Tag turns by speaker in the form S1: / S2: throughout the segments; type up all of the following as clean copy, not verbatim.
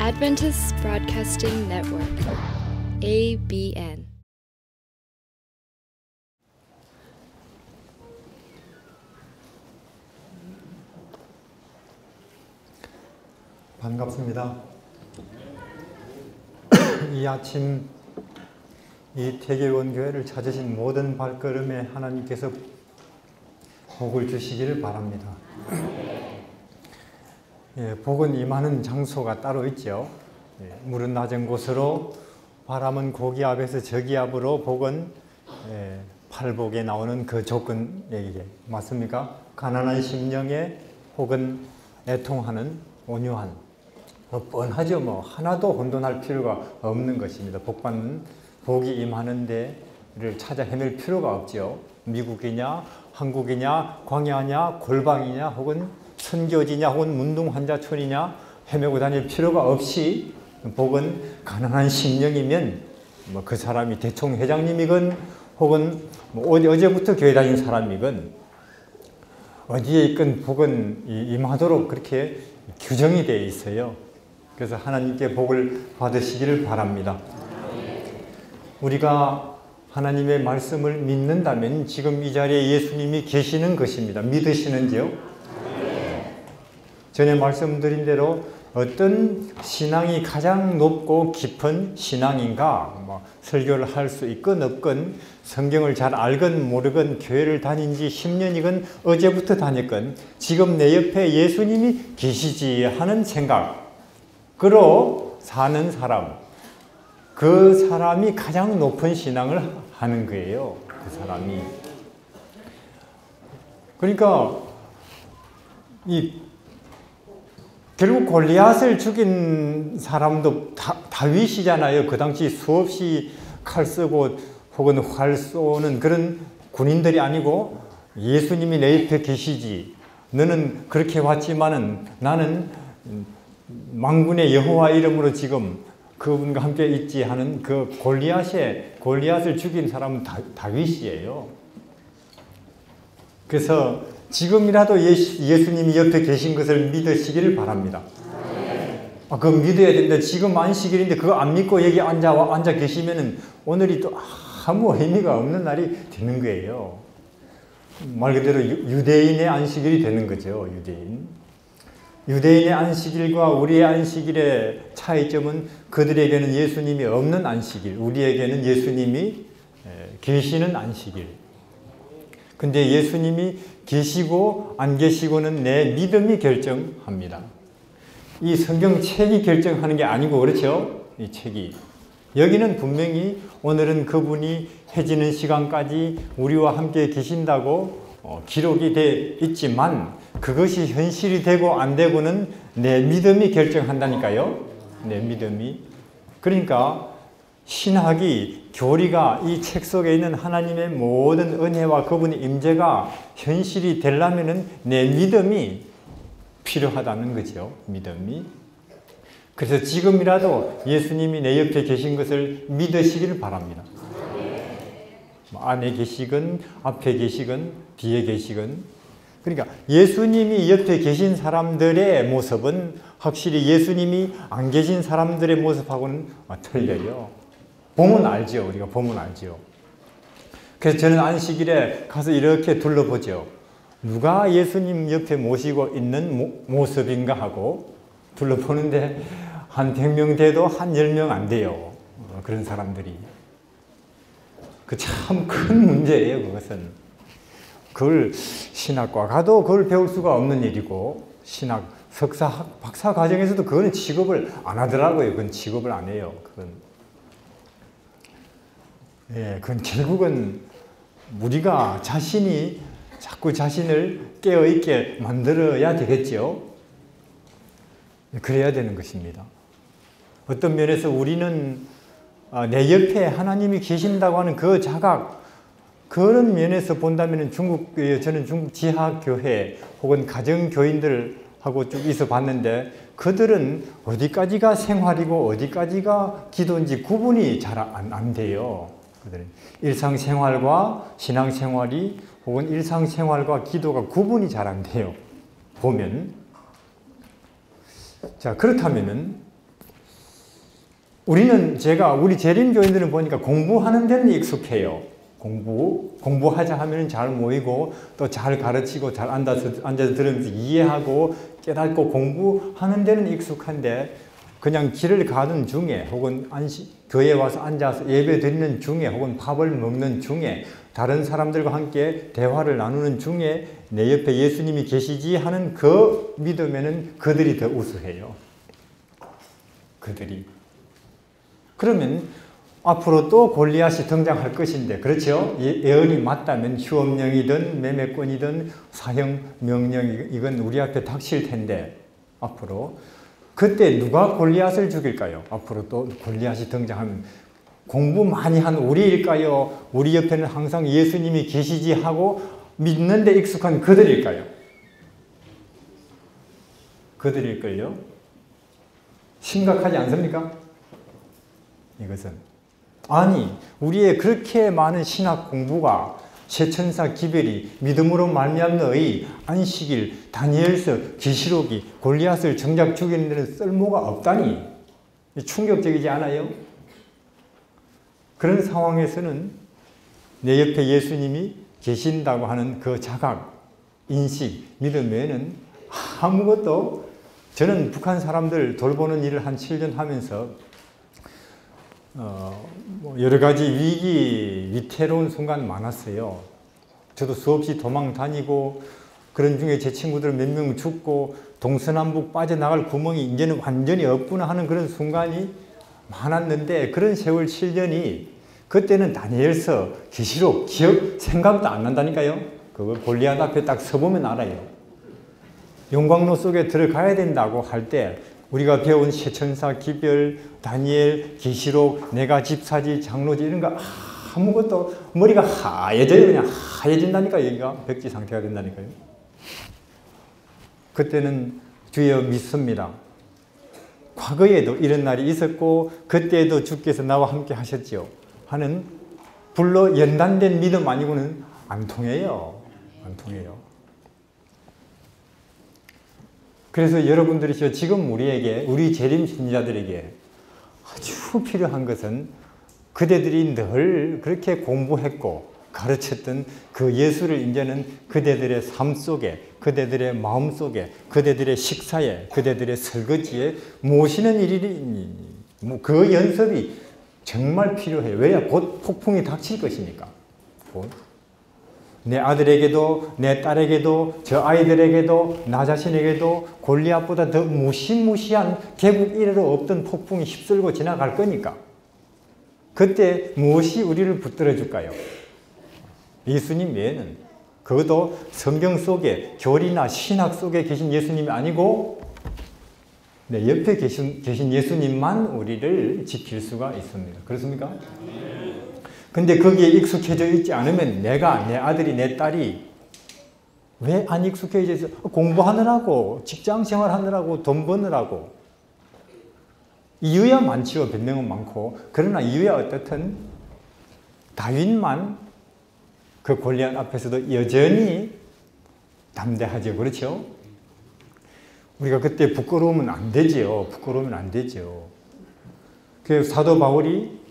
S1: Adventist Broadcasting Network, ABN.
S2: 반갑습니다. 이 아침 이 태계원 교회를 찾으신 모든 발걸음에 하나님께서 복을 주시기를 바랍니다. 복은 임하는 장소가 따로 있죠. 물은 낮은 곳으로, 바람은 고기압에서 저기압으로, 복은 팔복에 나오는 그 조건 얘기게 맞습니까? 가난한 심령에 혹은 애통하는 온유한, 뻔하죠. 뭐 하나도 혼돈할 필요가 없는 것입니다. 복받는, 복이 임하는 데를 찾아 헤맬 필요가 없죠. 미국이냐 한국이냐 광야냐 골방이냐 혹은 선교지냐 혹은 문둥환자촌이냐 헤매고 다닐 필요가 없이, 복은 가난한 심령이면 뭐 그 사람이 대총 회장님이건 혹은 뭐 어제부터 교회 다닌 사람이건 어디에 있건 복은 임하도록 그렇게 규정이 되어 있어요. 그래서 하나님께 복을 받으시기를 바랍니다. 우리가 하나님의 말씀을 믿는다면 지금 이 자리에 예수님이 계시는 것입니다. 믿으시는지요? 전에 말씀드린 대로 어떤 신앙이 가장 높고 깊은 신앙인가, 설교를 할 수 있건 없건, 성경을 잘 알건 모르건, 교회를 다닌 지 10년이건 어제부터 다녔건 지금 내 옆에 예수님이 계시지 하는 생각으로 사는 사람, 그 사람이 가장 높은 신앙을 하는 거예요. 그 사람이. 그러니까 결국 골리앗을 죽인 사람도 다윗이잖아요. 그 당시 수없이 칼 쓰고 혹은 활 쏘는 그런 군인들이 아니고, 예수님이 내 옆에 계시지, 너는 그렇게 왔지만은 나는 만군의 여호와 이름으로 지금 그분과 함께 있지 하는 그 골리앗을 죽인 사람은 다윗이에요. 그래서 지금이라도 예수님이 옆에 계신 것을 믿으시기를 바랍니다. 그거 믿어야 된다. 지금 안식일인데 그거 안 믿고 여기 앉아 계시면은 오늘이 또 아무 의미가 없는 날이 되는 거예요. 말 그대로 유대인의 안식일이 되는 거죠. 유대인의 안식일과 우리의 안식일의 차이점은 그들에게는 예수님이 없는 안식일, 우리에게는 예수님이 계시는 안식일. 근데 예수님이 계시고 안 계시고는 내 믿음이 결정합니다. 이 성경책이 결정하는 게 아니고, 그렇죠? 이 책이. 여기는 분명히 오늘은 그분이 해지는 시간까지 우리와 함께 계신다고 기록이 돼 있지만, 그것이 현실이 되고 안 되고는 내 믿음이 결정한다니까요. 내 믿음이. 그러니까 신학이, 교리가, 이 책 속에 있는 하나님의 모든 은혜와 그분의 임재가 현실이 되려면은 내 믿음이 필요하다는 거죠. 믿음이. 그래서 지금이라도 예수님이 내 옆에 계신 것을 믿으시기를 바랍니다. 안에 계시건 앞에 계시건 뒤에 계시건. 그러니까 예수님이 옆에 계신 사람들의 모습은 확실히 예수님이 안 계신 사람들의 모습하고는 틀려요. 보면 알죠. 우리가 보면 알죠. 그래서 저는 안식일에 가서 이렇게 둘러보죠. 누가 예수님 옆에 모시고 있는 모습인가 하고 둘러보는데 한 100명 돼도 한 10명 안 돼요. 그런 사람들이. 그 참 큰 문제예요. 그것은. 그걸 신학과 가도 그걸 배울 수가 없는 일이고, 신학 석사 박사 과정에서도 그거는 취급을 안 하더라고요. 그건 취급을 안 해요. 그건 결국은 우리가 자신이 자꾸 자신을 깨어있게 만들어야 되겠죠. 그래야 되는 것입니다. 어떤 면에서 우리는 내 옆에 하나님이 계신다고 하는 그 자각, 그런 면에서 본다면 저는 중국 지하교회 혹은 가정교인들하고 쭉 있어 봤는데, 그들은 어디까지가 생활이고 어디까지가 기도인지 구분이 잘 안 돼요. 그들은 일상생활과 신앙생활이 혹은 일상생활과 기도가 구분이 잘 안 돼요. 보면. 자, 그렇다면은 제가 우리 재림교인들은 보니까 공부하는 데는 익숙해요. 공부하자 하면 잘 모이고 또 잘 가르치고 잘 앉아서 들으면서 이해하고 깨닫고 공부하는 데는 익숙한데 그냥 길을 가는 중에 혹은 교회에 와서 앉아서 예배 드리는 중에 혹은 밥을 먹는 중에 다른 사람들과 함께 대화를 나누는 중에 내 옆에 예수님이 계시지 하는 그 믿음에는 그들이 더 우수해요. 그들이. 그러면 앞으로 또 골리앗이 등장할 것인데, 그렇죠? 예언이 맞다면 휴업령이든 매매권이든 사형 명령 이건 우리 앞에 닥칠 텐데 앞으로 그때 누가 골리앗을 죽일까요? 앞으로 또 골리앗이 등장하면 공부 많이 한 우리일까요? 우리 옆에는 항상 예수님이 계시지 하고 믿는데 익숙한 그들일까요? 그들일걸요? 심각하지 않습니까? 이것은. 아니, 우리의 그렇게 많은 신학 공부가 세천사 기별이 믿음으로 말미암는 의 안식일, 다니엘서, 계시록이 골리앗을 정작 죽이는 데는 쓸모가 없다니 충격적이지 않아요? 그런 상황에서는 내 옆에 예수님이 계신다고 하는 그 자각, 인식, 믿음 외에는 아무것도. 저는 북한 사람들 돌보는 일을 한 7년 하면서 여러 가지 위태로운 순간 많았어요. 저도 수없이 도망 다니고 그런 중에 제 친구들 몇 명 죽고 동서남북 빠져나갈 구멍이 이제는 완전히 없구나 하는 그런 순간이 많았는데 그런 세월 7년이 그때는 다니엘서, 계시록, 생각도 안 난다니까요. 그걸 골리앗 앞에 딱 서보면 알아요. 용광로 속에 들어가야 된다고 할 때 우리가 배운 세천사, 기별, 다니엘, 계시록, 내가 집사지, 장로지 이런 거 아무것도 머리가 하얘져요. 그냥 하얘진다니까. 여기가 백지 상태가 된다니까요. 그때는 주여 믿습니다. 과거에도 이런 날이 있었고 그때에도 주께서 나와 함께 하셨지요 하는 불로 연단된 믿음 아니고는 안 통해요. 안 통해요. 그래서 여러분들이 지금 우리 재림 신자들에게 아주 필요한 것은 그대들이 늘 그렇게 공부했고 가르쳤던 그 예수를 이제는 그대들의 삶 속에, 그대들의 마음 속에, 그대들의 식사에, 그대들의 설거지에 모시는 일이, 그 연습이 정말 필요해요. 왜냐? 곧 폭풍이 닥칠 것이니까. 곧. 내 아들에게도 내 딸에게도 저 아이들에게도 나 자신에게도 골리앗보다 더 무시무시한 개국 이래로 없던 폭풍이 휩쓸고 지나갈 거니까 그때 무엇이 우리를 붙들어 줄까요? 예수님 외에는. 그것도 성경 속에 교리나 신학 속에 계신 예수님이 아니고 내 옆에 계신 예수님만 우리를 지킬 수가 있습니다. 그렇습니까? 근데 거기에 익숙해져 있지 않으면 내가, 내 아들이, 내 딸이 왜 안 익숙해져 있어? 공부하느라고, 직장생활 하느라고, 돈 버느라고. 이유야 많지요. 변명은 많고. 그러나 이유야 어떻든 다윗만 그 골리앗 앞에서도 여전히 담대하죠. 그렇죠? 우리가 그때 부끄러우면 안 되지요. 부끄러우면 안 되죠. 그래서 사도 바울이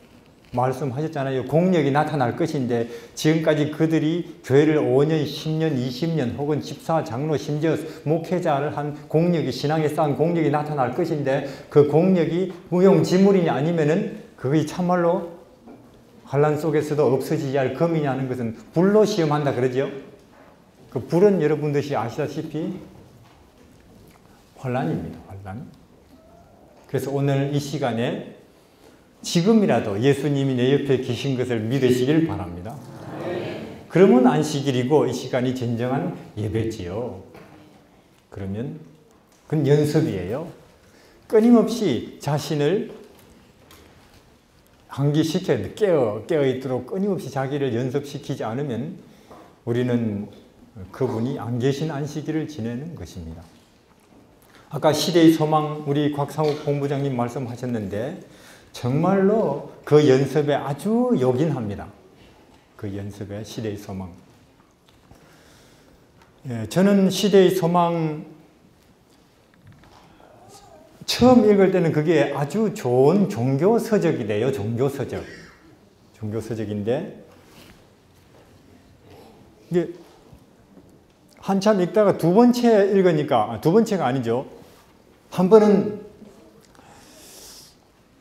S2: 말씀하셨잖아요. 공력이 나타날 것인데 지금까지 그들이 교회를 5년, 10년, 20년 혹은 집사, 장로, 심지어 목회자를 한 공력이, 신앙에 쌓은 공력이 나타날 것인데 그 공력이 무용지물이냐 아니면은 그것이 참말로 환란 속에서도 없어지지 않을 검이냐 하는 것은 불로 시험한다 그러죠. 그 불은 여러분들이 아시다시피 환란입니다. 환란. 그래서 오늘 이 시간에 지금이라도 예수님이 내 옆에 계신 것을 믿으시길 바랍니다. 그러면 안식일이고 이 시간이 진정한 예배지요. 그러면 그건 연습이에요. 끊임없이 자신을 환기시켜야 돼. 깨어있도록 끊임없이 자기를 연습시키지 않으면 우리는 그분이 안 계신 안식일을 지내는 것입니다. 아까 시대의 소망 우리 곽상욱 본부장님 말씀하셨는데 정말로 그 연습에 아주 요긴합니다. 그 연습에 시대의 소망. 저는 시대의 소망 처음 읽을 때는 그게 아주 좋은 종교 서적이래요. 종교 서적. 종교 서적인데 이게 한참 읽다가 두 번째 읽으니까, 두 번째가 아니죠. 한 번은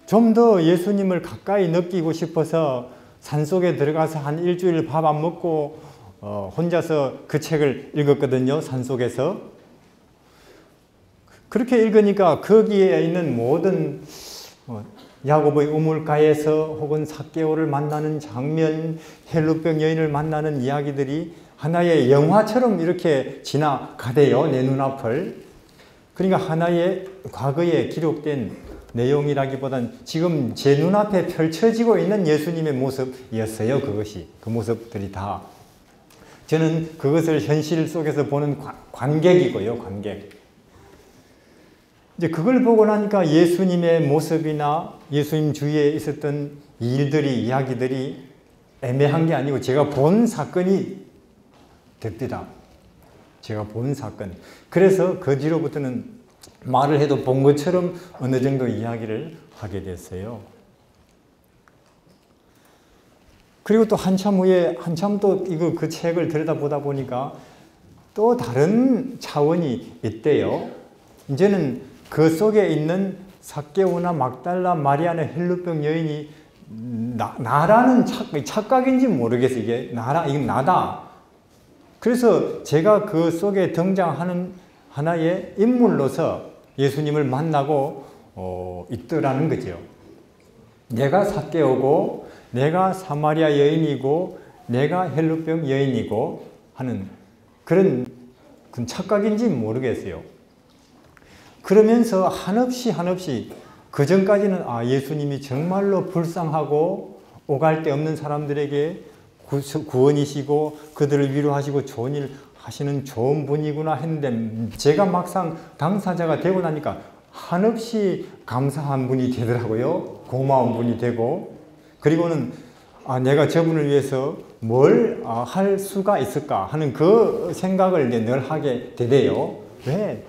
S2: 좀 더 예수님을 가까이 느끼고 싶어서 산속에 들어가서 한 일주일 밥 안 먹고 혼자서 그 책을 읽었거든요. 산속에서. 그렇게 읽으니까 거기에 있는 모든 야고보의 우물가에서 혹은 삭개오를 만나는 장면, 헬루병 여인을 만나는 이야기들이 하나의 영화처럼 이렇게 지나가대요. 내 눈앞을. 그러니까 하나의 과거에 기록된 내용이라기보단 지금 제 눈앞에 펼쳐지고 있는 예수님의 모습이었어요. 그것이. 그 모습들이 다. 저는 그것을 현실 속에서 보는 관객이고요. 관객. 이제 그걸 보고 나니까 예수님의 모습이나 예수님 주위에 있었던 일들이, 이야기들이 애매한 게 아니고 제가 본 사건이 됩니다. 제가 본 사건. 그래서 그 뒤로부터는 말을 해도 본 것처럼 어느 정도 이야기를 하게 됐어요. 그리고 또 한참 후에, 한참 또 그 책을 들여다보다 보니까 또 다른 차원이 있대요. 이제는 그 속에 있는 삭개오나 막달라, 마리아나, 헬루병 여인이 나라는 착각인지 모르겠어요. 이게 이건 나다. 그래서 제가 그 속에 등장하는 하나의 인물로서 예수님을 만나고 있더라는 거죠. 내가 삭개오고, 내가 사마리아 여인이고, 내가 헬루병 여인이고 하는 그런 착각인지 모르겠어요. 그러면서 한없이 그 전까지는 예수님이 정말로 불쌍하고 오갈 데 없는 사람들에게 구원이시고 그들을 위로하시고 좋은 일 하시는 좋은 분이구나 했는데 제가 막상 당사자가 되고 나니까 한없이 감사한 분이 되더라고요. 고마운 분이 되고, 그리고는 내가 저분을 위해서 뭘 할 수가 있을까 하는 그 생각을 이제 늘 하게 되대요. 왜?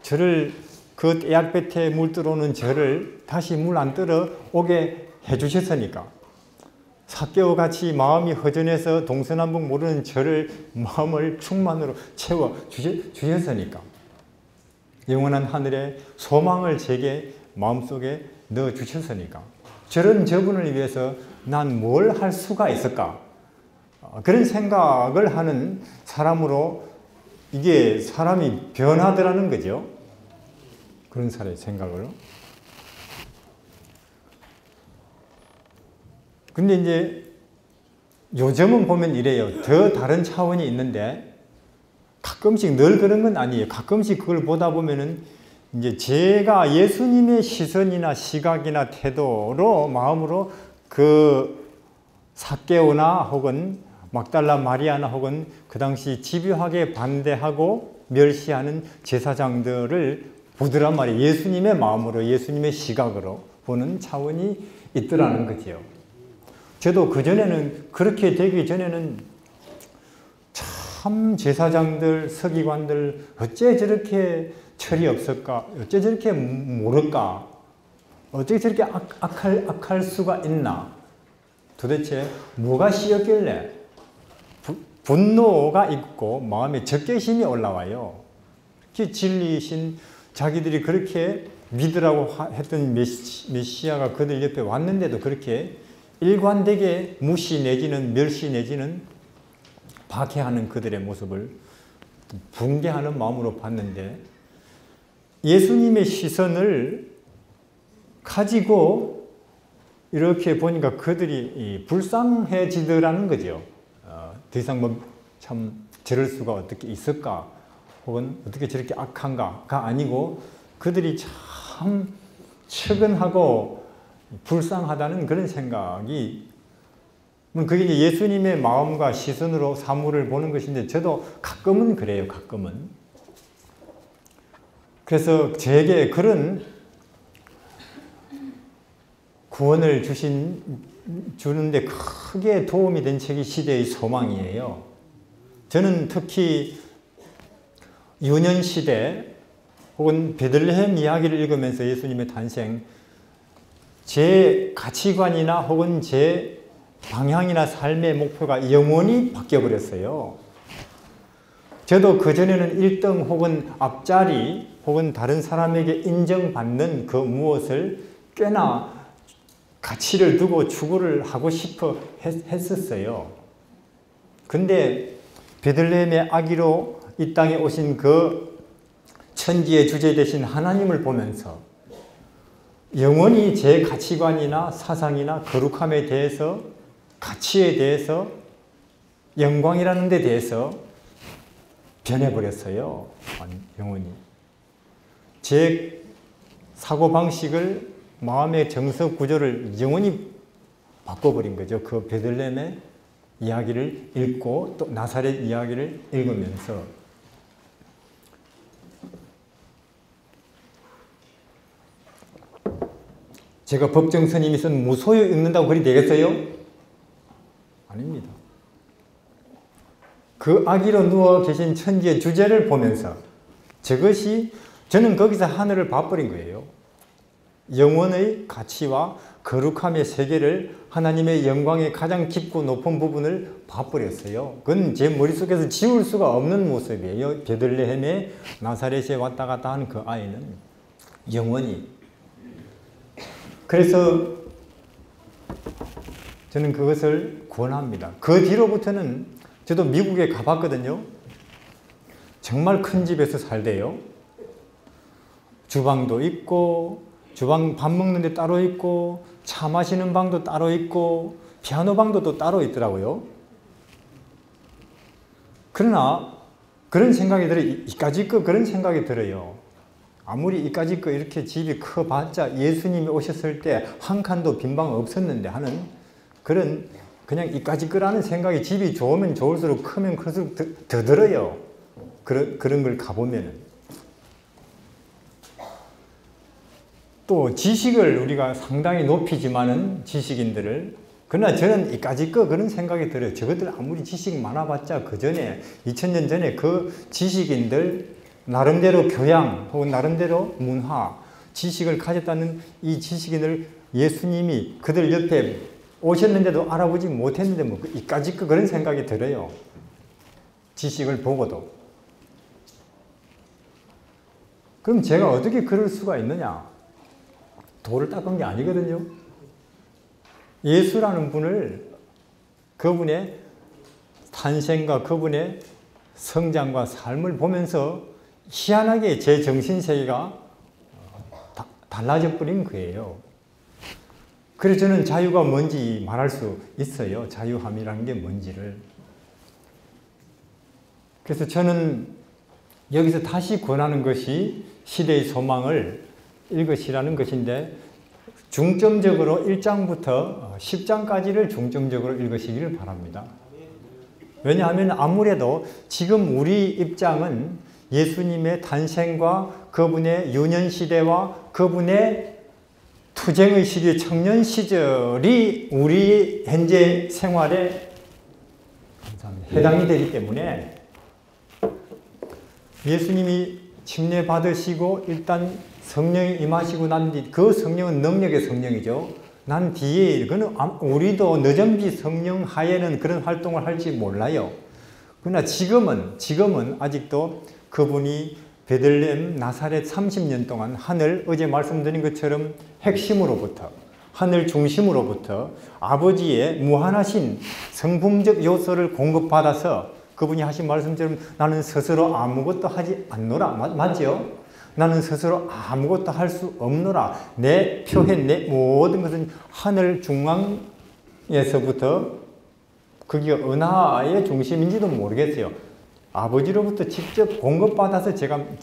S2: 저를 그 떼약볕에 물 들어오는 저를 다시 물 안 들어 오게 해주셨으니까. 삭개오 같이 마음이 허전해서 동서남북 모르는 저를 마음을 충만으로 채워 주셨으니까. 영원한 하늘에 소망을 제게 마음속에 넣어 주셨으니까. 저분을 위해서 난 뭘 할 수가 있을까? 그런 생각을 하는 사람으로 이게 사람이 변하더라는 거죠. 그런 사람의 생각을. 근데 이제 요즘은 보면 이래요. 더 다른 차원이 있는데 가끔씩 늘 그런 건 아니에요. 가끔씩 그걸 보다 보면은 이제 제가 예수님의 시선이나 시각이나 태도로 마음으로 그 삭개오나 혹은 막달라 마리아나 혹은 그 당시 집요하게 반대하고 멸시하는 제사장들을 보더란 말이에요. 예수님의 마음으로, 예수님의 시각으로 보는 차원이 있더라는 거지요. 저도 그전에는, 그렇게 되기 전에는 참 제사장들, 서기관들 어째 저렇게 철이 없을까? 어째 저렇게 모를까? 어째 저렇게 악할 수가 있나? 도대체 뭐가 씌었길래? 분노가 있고 마음에 적개심이 올라와요. 그렇게 진리이신 자기들이 그렇게 믿으라고 했던 메시아가 그들 옆에 왔는데도 그렇게 일관되게 무시 내지는 멸시 내지는 박해하는 그들의 모습을 붕괴하는 마음으로 봤는데 예수님의 시선을 가지고 이렇게 보니까 그들이 불쌍해지더라는 거죠. 더 이상 참 저럴 수가 어떻게 있을까? 혹은 어떻게 저렇게 악한가가 아니고 그들이 참 측은하고 불쌍하다는 그런 생각이, 그게 이제 예수님의 마음과 시선으로 사물을 보는 것인데 저도 가끔은 그래요. 가끔은. 그래서 제게 그런 구원을 주는데 크게 도움이 된 책이 시대의 소망이에요. 저는 특히 유년시대 혹은 베들레헴 이야기를 읽으면서 예수님의 탄생, 제 가치관이나 혹은 제 방향이나 삶의 목표가 영원히 바뀌어버렸어요. 저도 그전에는 1등 혹은 앞자리 혹은 다른 사람에게 인정받는 그 무엇을 꽤나 가치를 두고 추구를 하고 싶어 했었어요. 근데 베들레헴의 아기로 이 땅에 오신 그 천지의 주제 되신 하나님을 보면서 영원히 제 가치관이나 사상이나 거룩함에 대해서, 가치에 대해서, 영광이라는 데 대해서 변해버렸어요. 영원히. 제 사고방식을, 마음의 정서 구조를 영원히 바꿔버린 거죠. 그 베들레헴의 이야기를 읽고 또 나사렛 이야기를 읽으면서. 제가 법정 스님이 쓴 무소유 읽는다고 그리 되겠어요? 아닙니다. 그 아기로 누워 계신 천지의 주제를 보면서 저것이, 저는 거기서 하늘을 봐버린 거예요. 영혼의 가치와 거룩함의 세계를, 하나님의 영광의 가장 깊고 높은 부분을 봐버렸어요. 그건 제 머릿속에서 지울 수가 없는 모습이에요. 베들레헴에 나사렛에 왔다 갔다 하는 그 아이는 영원히. 그래서 저는 그것을 권합니다. 그 뒤로부터는 저도 미국에 가봤거든요. 정말 큰 집에서 살대요. 주방도 있고, 주방 밥 먹는 데 따로 있고, 차 마시는 방도 따로 있고, 피아노 방도 또 따로 있더라고요. 그러나 그런 생각이 들어요. 이까짓 거 그런 생각이 들어요. 아무리 이까짓 거 이렇게 집이 커봤자 예수님이 오셨을 때 한 칸도 빈 방 없었는데 하는 그런, 그냥 이까짓 거라는 생각이, 집이 좋으면 좋을수록 크면 클수록 더 들어요. 그런 걸 가보면은. 또 지식을 우리가 상당히 높이지만은 지식인들을, 그러나 저는 이까짓 거 그런 생각이 들어요. 저것들 아무리 지식 많아봤자 그 전에 2000년 전에 그 지식인들 나름대로 교양 혹은 나름대로 문화, 지식을 가졌다는 이 지식인을 예수님이 그들 옆에 오셨는데도 알아보지 못했는데 뭐 이까짓 거 그런 생각이 들어요. 지식을 보고도. 그럼 제가 어떻게 그럴 수가 있느냐? 돌을 닦은 게 아니거든요. 예수라는 분을, 그분의 탄생과 그분의 성장과 삶을 보면서 희한하게 제 정신세계가 달라져 버린 거예요. 그래서 저는 자유가 뭔지 말할 수 있어요. 자유함이라는 게 뭔지를. 그래서 저는 여기서 다시 권하는 것이 시대의 소망을 읽으시라는 것인데, 중점적으로 1장부터 10장까지를 중점적으로 읽으시기를 바랍니다. 왜냐하면 아무래도 지금 우리 입장은 예수님의 탄생과 그분의 유년시대와 그분의 투쟁의 시기, 청년 시절이 우리 현재 생활에 해당이 되기 때문에 예수님이 침례 받으시고 일단 성령이 임하시고 난 뒤, 그 성령은 능력의 성령이죠. 난 뒤에, 그는 우리도 늦은비 성령 하에는 그런 활동을 할지 몰라요. 그러나 지금은 아직도 그분이 베들레헴 나사렛 30년 동안 하늘, 어제 말씀드린 것처럼 핵심으로부터, 하늘 중심으로부터 아버지의 무한하신 성품적 요소를 공급받아서 그분이 하신 말씀처럼 나는 스스로 아무것도 하지 않노라. 맞죠? 나는 스스로 아무것도 할 수 없노라. 내 표현, 내 모든 것은 하늘 중앙에서부터, 그게 은하의 중심인지도 모르겠어요. 아버지로부터 직접 공급받아서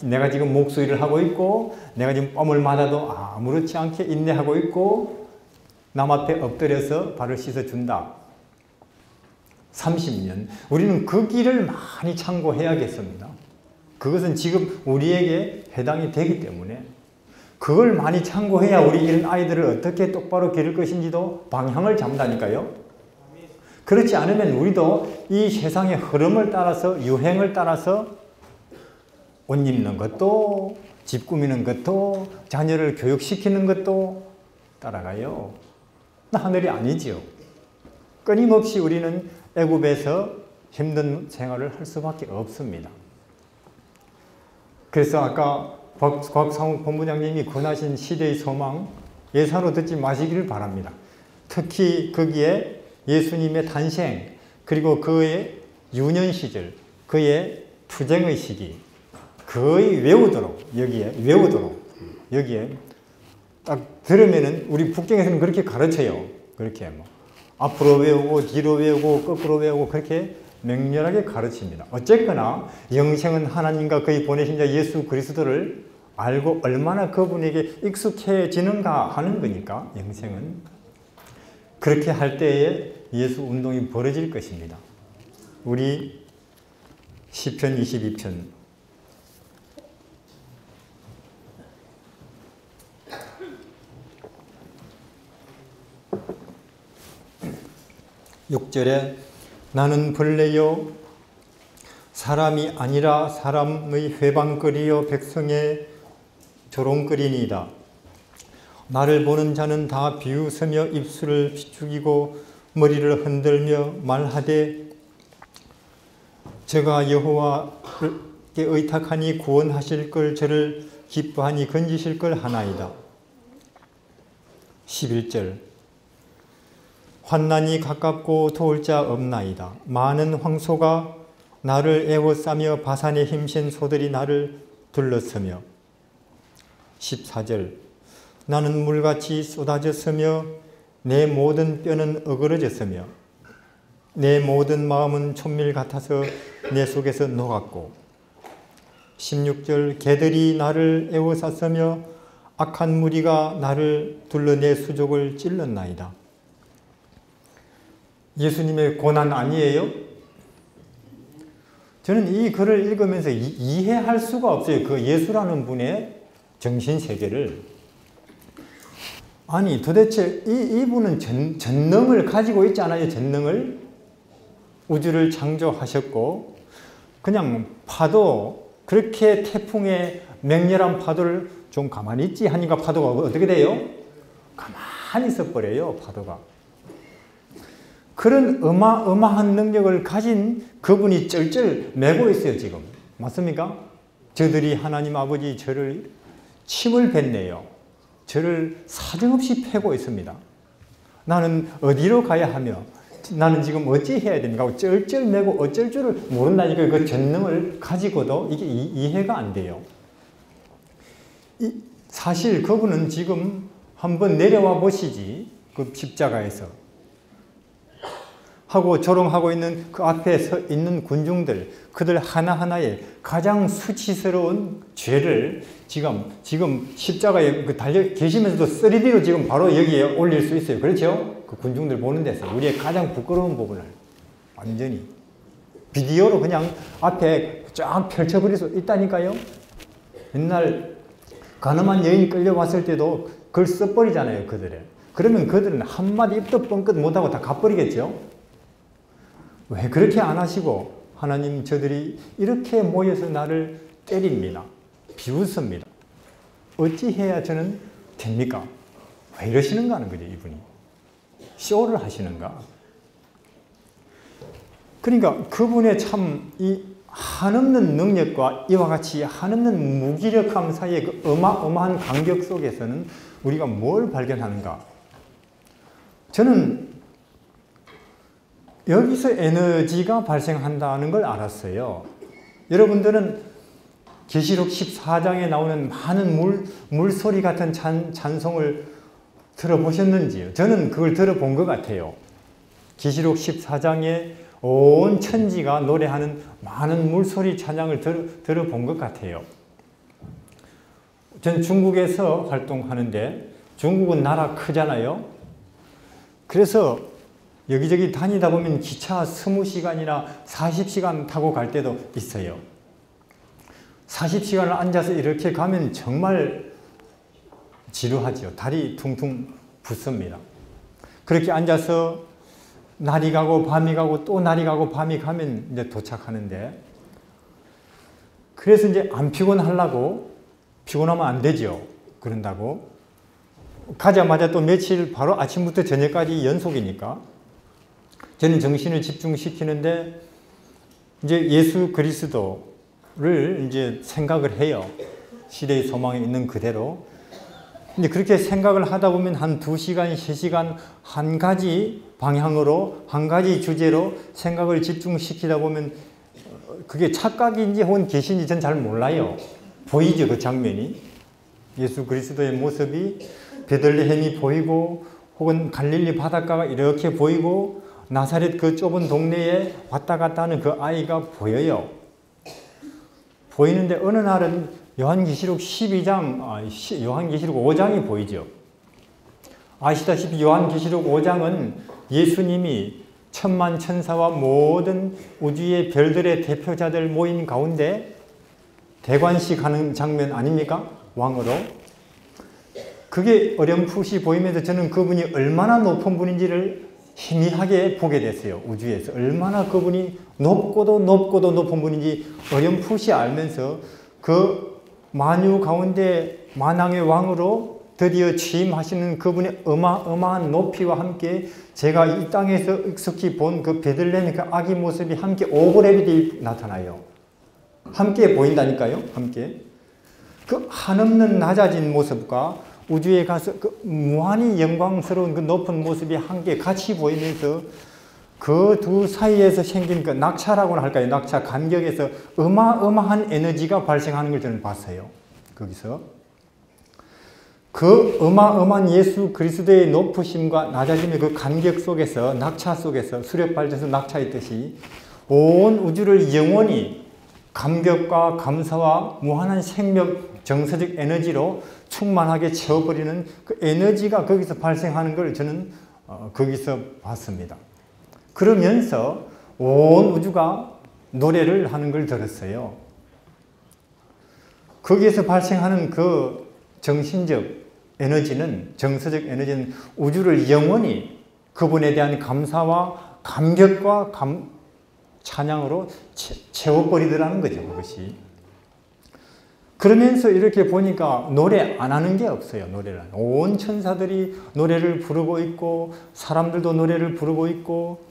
S2: 내가 지금 목소리를 하고 있고, 내가 지금 뺨을 맞아도 아무렇지 않게 인내하고 있고, 남 앞에 엎드려서 발을 씻어준다. 30년. 우리는 그 길을 많이 참고해야겠습니다. 그것은 지금 우리에게 해당이 되기 때문에 그걸 많이 참고해야 우리 이런 아이들을 어떻게 똑바로 기를 것인지도 방향을 잡는다니까요. 그렇지 않으면 우리도 이 세상의 흐름을 따라서, 유행을 따라서 옷 입는 것도, 집 꾸미는 것도 자녀를 교육시키는 것도 따라가요. 하늘이 아니지요. 끊임없이 우리는 애굽에서 힘든 생활을 할 수밖에 없습니다. 그래서 아까 곽상욱 본부장님이 권하신 시대의 소망 예사로 듣지 마시기를 바랍니다. 특히 거기에 예수님의 탄생 그리고 그의 유년 시절 그의 투쟁의 시기 거의 외우도록 여기에 딱 들으면은 우리 북경에서는 그렇게 가르쳐요. 그렇게 뭐 앞으로 외우고 뒤로 외우고 거꾸로 외우고 그렇게 맹렬하게 가르칩니다. 어쨌거나 영생은 하나님과 그의 보내신 자 예수 그리스도를 알고 얼마나 그분에게 익숙해지는가 하는 거니까 영생은 그렇게 할 때에 예수 운동이 벌어질 것입니다. 우리 시편 22편 6절에 나는 벌레요 사람이 아니라 사람의 회방거리요 백성의 조롱거리니이다. 나를 보는 자는 다 비웃으며 입술을 비죽이고 머리를 흔들며 말하되 저가 여호와께 의탁하니 구원하실 걸 저를 기뻐하니 건지실 걸 하나이다. 11절 환난이 가깝고 도울 자 없나이다. 많은 황소가 나를 애워싸며 바산에 힘센 소들이 나를 둘러서며 14절 나는 물같이 쏟아졌으며 내 모든 뼈는 어그러졌으며 내 모든 마음은 촛밀 같아서 내 속에서 녹았고 16절 개들이 나를 애워쌌으며 악한 무리가 나를 둘러 내 수족을 찔렀나이다. 예수님의 고난 아니에요? 저는 이 글을 읽으면서 이해할 수가 없어요. 그 예수라는 분의 정신세계를. 아니 도대체 이분은 전능을 가지고 있지 않아요? 전능을. 우주를 창조하셨고 그냥 파도 그렇게 태풍의 맹렬한 파도를 좀 가만히 있지 하니까 파도가 어떻게 돼요? 가만히 있어버려요. 파도가. 그런 어마어마한 능력을 가진 그분이 쩔쩔 매고 있어요. 지금. 맞습니까? 저들이 하나님 아버지 저를 침을 뱉네요. 저를 사정없이 패고 있습니다. 나는 어디로 가야 하며 나는 지금 어찌 해야 됩니까? 쩔쩔 매고 어쩔 줄을 모른다니까. 그 전능을 가지고도 이게 이해가 안 돼요. 사실 그분은 지금 한번 내려와 보시지. 그 십자가에서. 하고 조롱하고 있는 그 앞에 서 있는 군중들 그들 하나하나의 가장 수치스러운 죄를 지금 십자가에 달려 계시면서도 3D로 지금 바로 여기에 올릴 수 있어요. 그렇죠? 그 군중들 보는 데서 우리의 가장 부끄러운 부분을 완전히 비디오로 그냥 앞에 쫙 펼쳐버릴 수 있다니까요. 옛날 가늠한 여인이 끌려왔을 때도 그걸 써버리잖아요. 그들을. 그러면 그들은 한마디 입도 뻥끗 못하고 다 가버리겠죠. 왜 그렇게 안 하시고 하나님 저들이 이렇게 모여서 나를 때립니다. 비웃습니다. 어찌해야 저는 됩니까? 왜 이러시는가 하는 거죠. 이분이. 쇼를 하시는가. 그러니까 그분의 참 이 한없는 능력과 이와 같이 한없는 무기력함 사이의 그 어마어마한 간격 속에서는 우리가 뭘 발견하는가. 저는 여기서 에너지가 발생한다는 걸 알았어요. 여러분들은 계시록 14장에 나오는 많은 물소리 같은 찬송을 들어보셨는지요? 저는 그걸 들어본 것 같아요. 계시록 14장에 온 천지가 노래하는 많은 물소리 찬양을 들어본 것 같아요. 전 중국에서 활동하는데 중국은 나라 크잖아요. 그래서 여기저기 다니다 보면 기차 20시간이나 40시간 타고 갈 때도 있어요. 40시간을 앉아서 이렇게 가면 정말 지루하죠. 다리 퉁퉁 붓습니다. 그렇게 앉아서 날이 가고 밤이 가고 또 날이 가고 밤이 가면 이제 도착하는데 그래서 이제 안 피곤하려고 피곤하면 안 되죠. 그런다고. 가자마자 또 며칠 바로 아침부터 저녁까지 연속이니까 저는 정신을 집중시키는데 이제 예수 그리스도를 이제 생각을 해요. 시대의 소망에 있는 그대로. 이제 그렇게 생각을 하다 보면 한 2시간, 3시간 한 가지 방향으로, 한 가지 주제로 생각을 집중시키다 보면 그게 착각인지 혹은 계신지 전 잘 몰라요. 보이죠, 그 장면이. 예수 그리스도의 모습이 베들레헴이 보이고 혹은 갈릴리 바닷가가 이렇게 보이고 나사렛 그 좁은 동네에 왔다 갔다 하는 그 아이가 보여요. 보이는데 어느 날은 요한계시록 12장, 요한계시록 5장이 보이죠. 아시다시피 요한계시록 5장은 예수님이 천만 천사와 모든 우주의 별들의 대표자들 모인 가운데 대관식 하는 장면 아닙니까? 왕으로. 그게 어렴풋이 보이면서 저는 그분이 얼마나 높은 분인지를 희미하게 보게 됐어요. 우주에서. 얼마나 그분이 높고도 높고도 높은 분인지 어렴풋이 알면서 그 만유 가운데 만왕의 왕으로 드디어 취임하시는 그분의 어마어마한 높이와 함께 제가 이 땅에서 익숙히 본 그 베들레헴의 그 아기 모습이 함께 오버랩이 나타나요. 함께 보인다니까요. 함께. 그 한없는 낮아진 모습과 우주에 가서 그 무한히 영광스러운 그 높은 모습이 함께 같이 보이면서 그 두 사이에서 생긴 그 낙차라고나 할까요? 낙차 간격에서 어마어마한 에너지가 발생하는 걸 저는 봤어요. 거기서. 그 어마어마한 예수 그리스도의 높으심과 낮아짐의 그 간격 속에서, 낙차 속에서, 수력발전소 낙차있듯이 온 우주를 영원히 감격과 감사와 무한한 생명, 정서적 에너지로 충만하게 채워버리는 그 에너지가 거기서 발생하는 걸 저는 거기서 봤습니다. 그러면서 온 우주가 노래를 하는 걸 들었어요. 거기에서 발생하는 그 정신적 에너지는, 정서적 에너지는 우주를 영원히 그분에 대한 감사와 감격과 찬양으로 채워버리더라는 거죠. 그것이. 그러면서 이렇게 보니까 노래 안 하는 게 없어요. 노래를. 온 천사들이 노래를 부르고 있고 사람들도 노래를 부르고 있고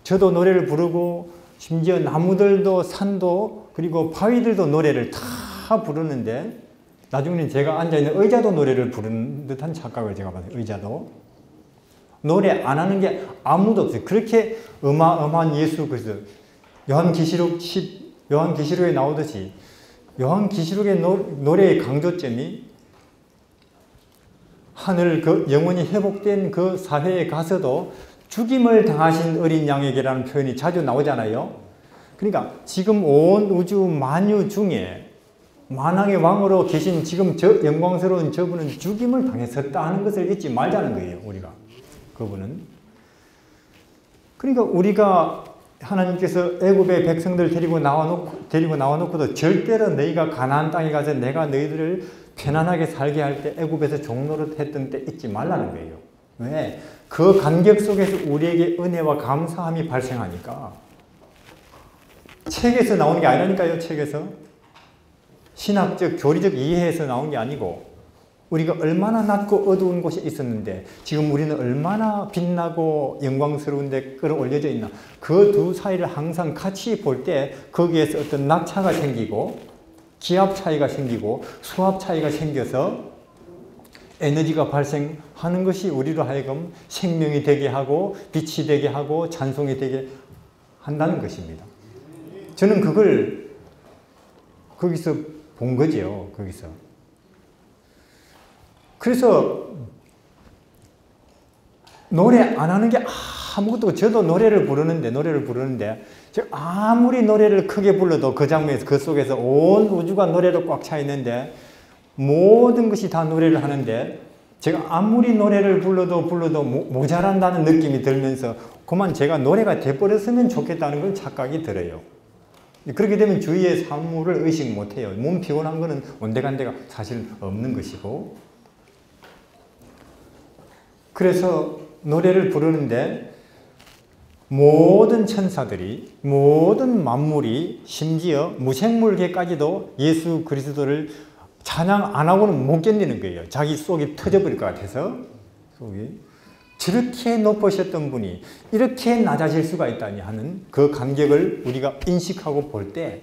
S2: 저도 노래를 부르고 심지어 나무들도 산도 그리고 바위들도 노래를 다 부르는데 나중에는 제가 앉아있는 의자도 노래를 부르는 듯한 착각을 제가 받아요. 의자도. 노래 안 하는 게 아무도 없어요. 그렇게 어마어마한 예수 그리스도. 요한계시록에 나오듯이 요한계시록의 노래의 강조점이 하늘 그 영원히 회복된 그 사회에 가서도 죽임을 당하신 어린 양에게라는 표현이 자주 나오잖아요. 그러니까 지금 온 우주 만유 중에 만왕의 왕으로 계신 지금 저 영광스러운 저분은 죽임을 당했었다 하는 것을 잊지 말자는 거예요. 우리가. 그분은. 그러니까 우리가 하나님께서 애굽의 백성들 데리고 나와놓고도 절대로 너희가 가나안 땅에 가서 내가 너희들을 편안하게 살게 할 때 애굽에서 종노릇 했던 때 잊지 말라는 거예요. 왜? 그 간격 속에서 우리에게 은혜와 감사함이 발생하니까. 책에서 나오는 게 아니라니까요. 책에서. 신학적, 교리적 이해에서 나온 게 아니고 우리가 얼마나 낮고 어두운 곳에 있었는데 지금 우리는 얼마나 빛나고 영광스러운데 끌어올려져 있나. 그 두 사이를 항상 같이 볼 때 거기에서 어떤 낙차가 생기고 기압 차이가 생기고 수압 차이가 생겨서 에너지가 발생하는 것이 우리로 하여금 생명이 되게 하고 빛이 되게 하고 찬송이 되게 한다는 것입니다. 저는 그걸 거기서 본 거죠. 거기서. 그래서 노래 안 하는 게 아무것도. 저도 노래를 부르는데 아무리 노래를 크게 불러도 그 장면에서 그 속에서 온 우주가 노래로 꽉 차 있는데 모든 것이 다 노래를 하는데 제가 아무리 노래를 불러도 모자란다는 느낌이 들면서 그만 제가 노래가 돼버렸으면 좋겠다는 걸 착각이 들어요. 그렇게 되면 주위의 사물을 의식 못해요. 몸 피곤한 거는 온데간데가 사실 없는 것이고. 그래서 노래를 부르는데 모든 천사들이, 모든 만물이, 심지어 무생물계까지도 예수 그리스도를 찬양 안 하고는 못 견디는 거예요. 자기 속이 터져버릴 것 같아서. 속이. 저렇게 높으셨던 분이 이렇게 낮아질 수가 있다니 하는 그 간격을 우리가 인식하고 볼 때,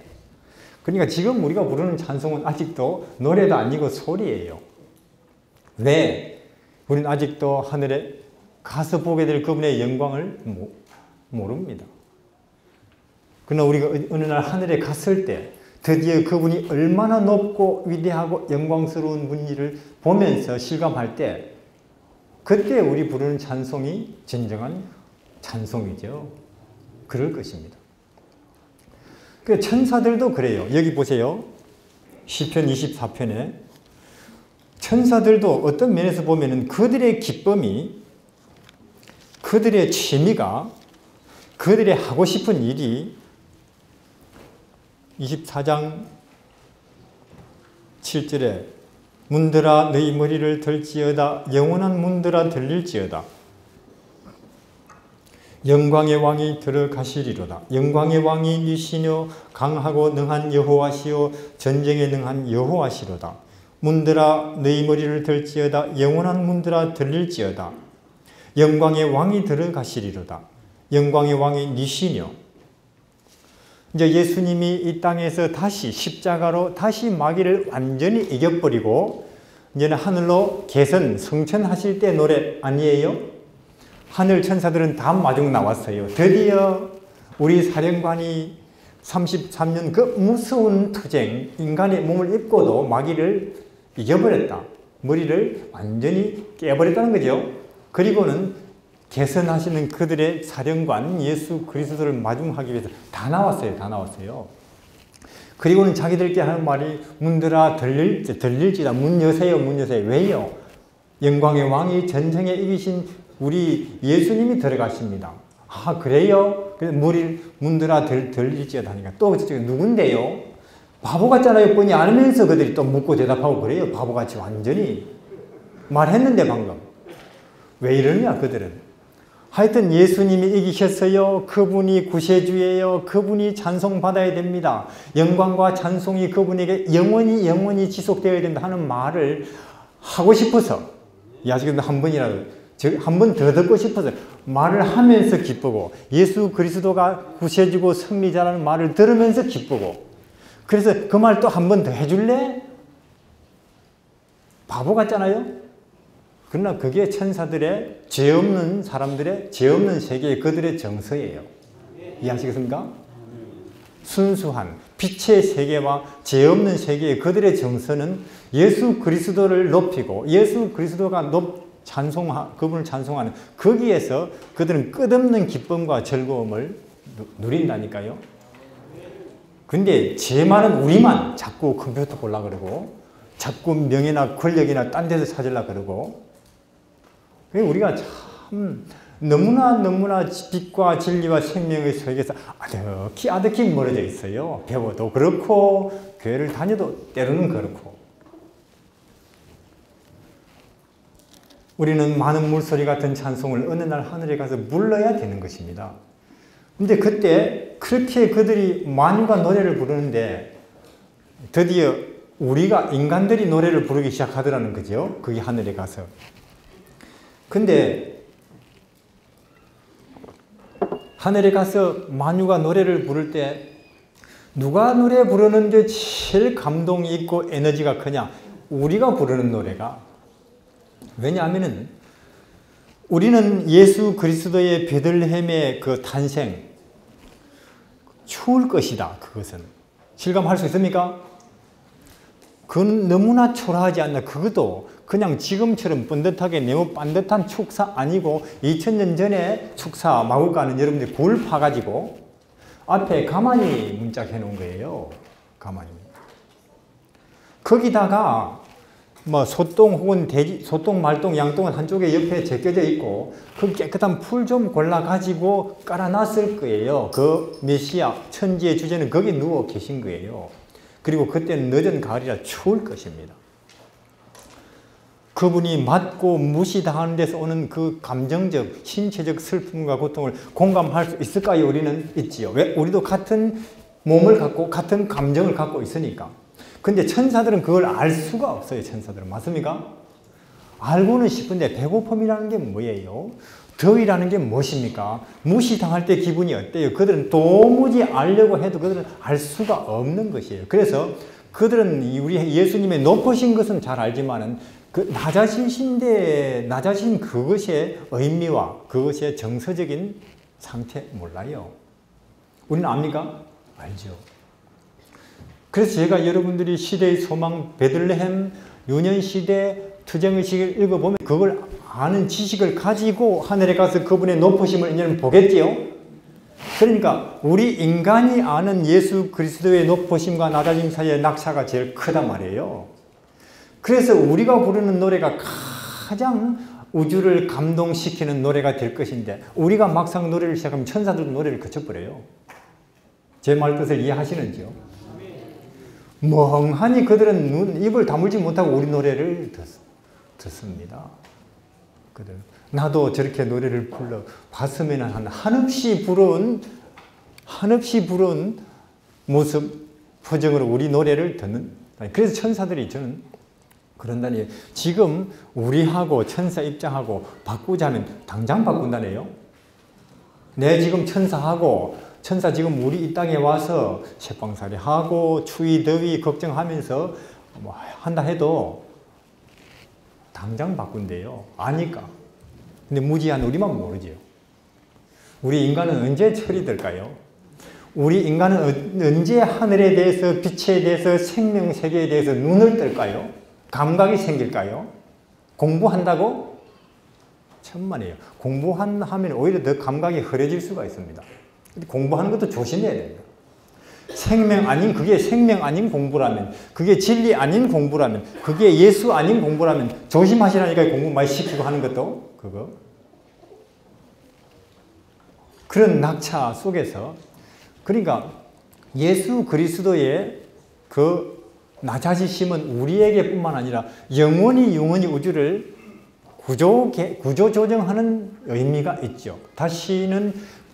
S2: 그러니까 지금 우리가 부르는 찬송은 아직도 노래도 아니고 소리예요. 왜? 우리는 아직도 하늘에 가서 보게 될 그분의 영광을 모릅니다. 그러나 우리가 어느 날 하늘에 갔을 때 드디어 그분이 얼마나 높고 위대하고 영광스러운 분인지를 보면서 실감할 때, 그때 우리 부르는 찬송이 진정한 찬송이죠. 그럴 것입니다. 그 천사들도 그래요. 여기 보세요. 시편 24편에 천사들도 어떤 면에서 보면은 그들의 기쁨이, 그들의 취미가, 그들의 하고 싶은 일이 24장 7절에 문들아 너희 머리를 들지어다 영원한 문들아 들릴지어다 영광의 왕이 들어가시리로다. 영광의 왕이 니시뇨 강하고 능한 여호와시요 전쟁에 능한 여호와시로다. 문들아 너희 머리를 들지어다 영원한 문들아 들릴지어다 영광의 왕이 들어가시리로다. 영광의 왕이 니시뇨. 이제 예수님이 이 땅에서 다시 십자가로 다시 마귀를 완전히 이겨버리고 이제는 하늘로 계선 승천하실 때 노래 아니에요? 하늘 천사들은 다 마중 나왔어요. 드디어 우리 사령관이 33년 그 무서운 투쟁, 인간의 몸을 입고도 마귀를 이겨버렸다. 머리를 완전히 깨버렸다는 거죠. 그리고는 개선하시는 그들의 사령관 예수 그리스도를 마중하기 위해서 다 나왔어요. 다 나왔어요. 그리고는 자기들께 하는 말이 문들아 들릴지다. 문 여세요. 문 여세요. 왜요? 영광의 왕이 전쟁에 이기신 우리 예수님이 들어가십니다. 아 그래요? 그래서 문들아 들릴지어다 하니까 또 저쪽에 누군데요? 바보 같잖아요. 뻔히 알면서 그들이 또 묻고 대답하고 그래요. 바보같이 완전히 말했는데 방금. 왜 이러냐 그들은. 하여튼 예수님이 이기셨어요. 그분이 구세주예요. 그분이 찬송받아야 됩니다. 영광과 찬송이 그분에게 영원히 지속되어야 된다 하는 말을 하고 싶어서, 아직은 한 번이라도 한 번 더 듣고 싶어서 말을 하면서 기쁘고, 예수 그리스도가 구세주고 승리자라는 말을 들으면서 기쁘고, 그래서 그 말 또 한 번 더 해줄래? 바보 같잖아요. 그러나 그게 천사들의 죄 없는 사람들의 죄 없는 세계의 그들의 정서예요. 이해하시겠습니까? 순수한 빛의 세계와 죄 없는 세계의 그들의 정서는 예수 그리스도를 높이고 예수 그리스도가 그분을 찬송하는 거기에서 그들은 끝없는 기쁨과 즐거움을 누린다니까요. 근데 죄 많은 우리만 자꾸 컴퓨터 보려고 그러고 자꾸 명예나 권력이나 딴 데서 찾으려고 그러고, 우리가 참 너무나 빛과 진리와 생명의 속에서 아득히 멀어져 있어요. 배워도 그렇고 교회를 다녀도 때로는 그렇고. 우리는 많은 물소리 같은 찬송을 어느 날 하늘에 가서 불러야 되는 것입니다. 근데 그때 그렇게 그들이 만유가 노래를 부르는데 드디어 우리가 인간들이 노래를 부르기 시작하더라는 거죠. 거기 하늘에 가서. 근데 하늘에 가서 만유가 노래를 부를 때 누가 노래 부르는데 제일 감동이 있고 에너지가 크냐? 우리가 부르는 노래가. 왜냐하면은 우리는 예수 그리스도의 베들레헴의 그 탄생, 추울 것이다. 그것은 실감할 수 있습니까? 그건 너무나 초라하지 않나. 그것도 그냥 지금처럼 번듯하게 너무 반듯한 축사 아니고 2000년 전에 축사 마구간은 여러분들이 굴 파가지고 앞에 가만히 문짝해 놓은 거예요. 가만히. 거기다가 뭐 소똥 혹은 돼지, 소똥, 말똥, 양똥은 한쪽에 옆에 제껴져 있고 그 깨끗한 풀 좀 골라가지고 깔아놨을 거예요. 그 메시아 천지의 주제는 거기 누워 계신 거예요. 그리고 그때는 늦은 가을이라 추울 것입니다. 그분이 맞고 무시당하는 데서 오는 그 감정적, 신체적 슬픔과 고통을 공감할 수 있을까요? 우리는 있지요. 왜? 우리도 같은 몸을 갖고 같은 감정을 갖고 있으니까. 근데 천사들은 그걸 알 수가 없어요. 천사들은. 맞습니까? 알고는 싶은데 배고픔이라는 게 뭐예요? 더위라는 게 무엇입니까? 무시당할 때 기분이 어때요? 그들은 도무지 알려고 해도 그들은 알 수가 없는 것이에요. 그래서 그들은 우리 예수님의 높으신 것은 잘 알지만은 그 낮아지신 그것의 의미와 그것의 정서적인 상태 몰라요. 우리는 압니까? 알죠. 그래서 제가 여러분들이 시대의 소망, 베들레헴, 유년시대, 투쟁의식을 읽어보면 그걸 아는 지식을 가지고 하늘에 가서 그분의 높으심을 이제는 보겠지요. 그러니까 우리 인간이 아는 예수 그리스도의 높으심과 낮아짐 사이의 낙차가 제일 크단 말이에요. 그래서 우리가 부르는 노래가 가장 우주를 감동시키는 노래가 될 것인데 우리가 막상 노래를 시작하면 천사들도 노래를 그쳐버려요. 제 말뜻을 이해하시는지요? 멍하니 그들은 입을 다물지 못하고 우리 노래를 듣습니다. 나도 저렇게 노래를 불러 봤으면 한없이 부러운 모습, 표정으로 우리 노래를 듣는. 그래서 천사들이 저는 그런다니 지금 우리하고 천사 입장하고 바꾸자면 당장 바꾼다네요. 내 지금 천사 지금 우리 이 땅에 와서 책방살이 하고 추위 더위 걱정하면서 뭐 한다 해도 당장 바꾼대요. 아니까. 근데 무지한 우리만 모르죠. 우리 인간은 언제 철이 들까요? 우리 인간은 언제 하늘에 대해서 빛에 대해서 생명세계에 대해서 눈을 뜰까요? 감각이 생길까요? 공부한다고? 천만에요. 공부하면 오히려 더 감각이 흐려질 수가 있습니다. 공부하는 것도 조심해야 됩니다. 그게 생명 아닌 공부라면, 그게 진리 아닌 공부라면, 그게 예수 아닌 공부라면 조심하시라니까 공부 많이 시키고 하는 것도 그거. 그런 낙차 속에서 그러니까 예수 그리스도의 그 낮아지심은 우리에게 뿐만 아니라 영원히 우주를 구조 조정하는 의미가 있죠.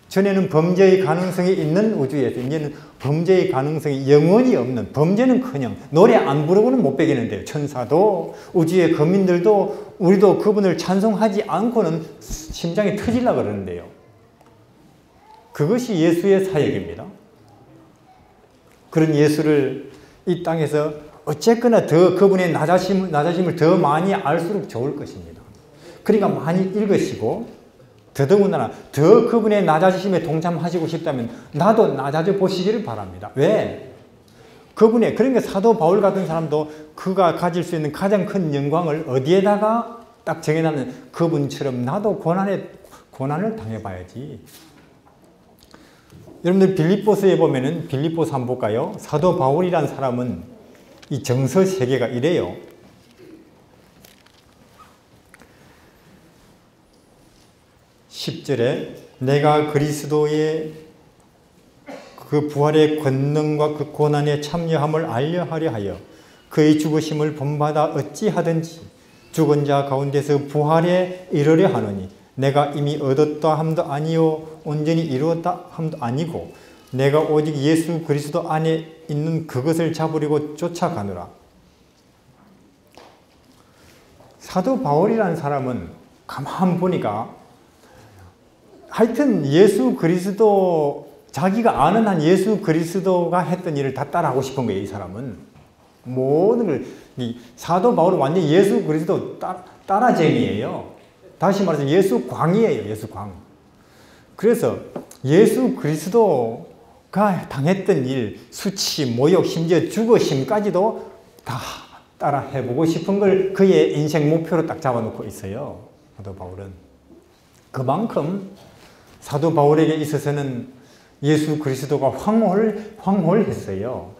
S2: 전에는 범죄의 가능성이 있는 우주에서 이제는 범죄의 가능성이 영원히 없는, 범죄는커녕 노래 안 부르고는 못 베기는데요. 천사도 우주의 거민들도 우리도 그분을 찬송하지 않고는 심장이 터지려고 그러는데요. 그것이 예수의 사역입니다. 그런 예수를 이 땅에서 어쨌거나 더 그분의 낮아짐을 더 많이 알수록 좋을 것입니다. 그러니까 많이 읽으시고 더더군다나 더 그분의 낮아지심에 동참하시고 싶다면 나도 낮아져 보시기를 바랍니다. 왜? 그러니까 사도 바울 같은 사람도 그가 가질 수 있는 가장 큰 영광을 어디에다가 딱 정해놨는 그분처럼 나도 고난을 당해봐야지. 여러분들 빌립보서에 보면은 빌립보서 한번 볼까요? 사도 바울이란 사람은 이 정서 세계가 이래요. 10절에 내가 그리스도의 그 부활의 권능과 그 고난에 참여함을 알려하려 하여 그의 죽으심을 본받아 어찌하든지 죽은 자 가운데서 부활에 이르려 하노니 내가 이미 얻었다 함도 아니요 온전히 이루었다 함도 아니고 내가 오직 예수 그리스도 안에 있는 그것을 잡으려고 쫓아가노라. 사도 바울이라는 사람은 가만 보니까 하여튼 예수 그리스도, 자기가 아는 한 예수 그리스도가 했던 일을 다 따라하고 싶은 거예요. 이 사람은 모든 걸, 사도 바울은 완전히 예수 그리스도 따라쟁이에요. 다시 말해서 예수 광이에요. 예수 광. 그래서 예수 그리스도가 당했던 일, 수치, 모욕, 심지어 죽으심까지도 다 따라 해보고 싶은 걸 그의 인생 목표로 딱 잡아놓고 있어요. 사도 바울은. 그만큼 사도 바울에게 있어서는 예수 그리스도가 황홀했어요.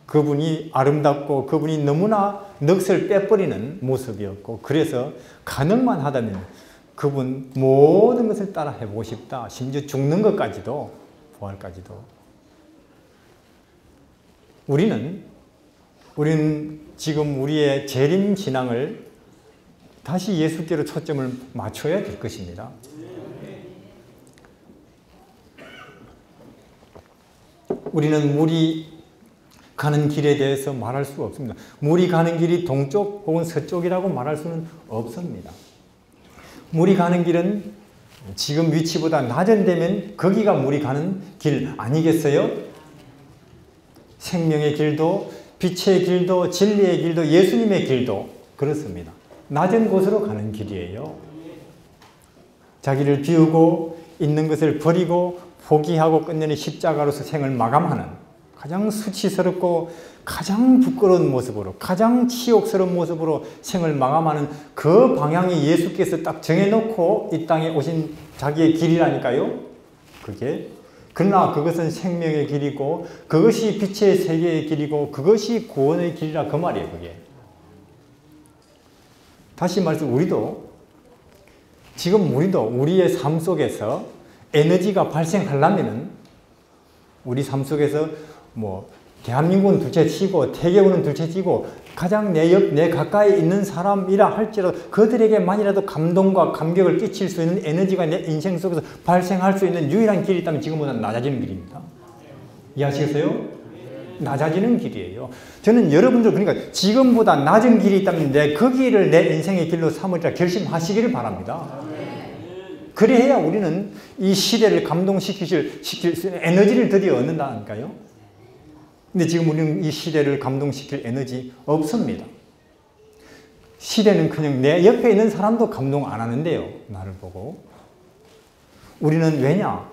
S2: 그분이 아름답고 그분이 너무나 넋을 빼버리는 모습이었고, 그래서 가능만 하다면 그분 모든 것을 따라 해보고 싶다. 심지어 죽는 것까지도, 부활까지도. 우리는 지금 우리의 재림 신앙을 다시 예수께로 초점을 맞춰야 될 것입니다. 우리는 가는 길에 대해서 말할 수가 없습니다. 물이 가는 길이 동쪽 혹은 서쪽이라고 말할 수는 없습니다. 물이 가는 길은 지금 위치보다 낮은 데면 거기가 물이 가는 길 아니겠어요? 생명의 길도 빛의 길도 진리의 길도 예수님의 길도 그렇습니다. 낮은 곳으로 가는 길이에요. 자기를 비우고 있는 것을 버리고 포기하고 끝내는 십자가로서 생을 마감하는 가장 수치스럽고 가장 부끄러운 모습으로 가장 치욕스러운 모습으로 생을 마감하는 그 방향이 예수께서 딱 정해놓고 이 땅에 오신 자기의 길이라니까요. 그러나 그것은 생명의 길이고 그것이 빛의 세계의 길이고 그것이 구원의 길이라 그 말이에요. 그게. 다시 말해서 지금 우리도 우리의 삶 속에서 에너지가 발생하려면은 우리 삶 속에서 대한민국은 둘째치고 태계우는 둘째치고 가장 내 가까이 있는 사람이라 할지라도 그들에게만이라도 감동과 감격을 끼칠 수 있는 에너지가 내 인생 속에서 발생할 수 있는 유일한 길이 있다면 지금보다 낮아지는 길입니다. 이해하시겠어요? 낮아지는 길이에요. 저는 여러분들 그러니까 지금보다 낮은 길이 있다면 그 길을 내 인생의 길로 삼으리라 결심하시기를 바랍니다. 그래야 우리는 이 시대를 감동시킬 수 있는 에너지를 드디어 얻는다니까요. 근데 지금 우리는 이 시대를 감동시킬 에너지 없습니다. 시대는 그냥 내 옆에 있는 사람도 감동 안 하는데요. 나를 보고. 우리는 왜냐?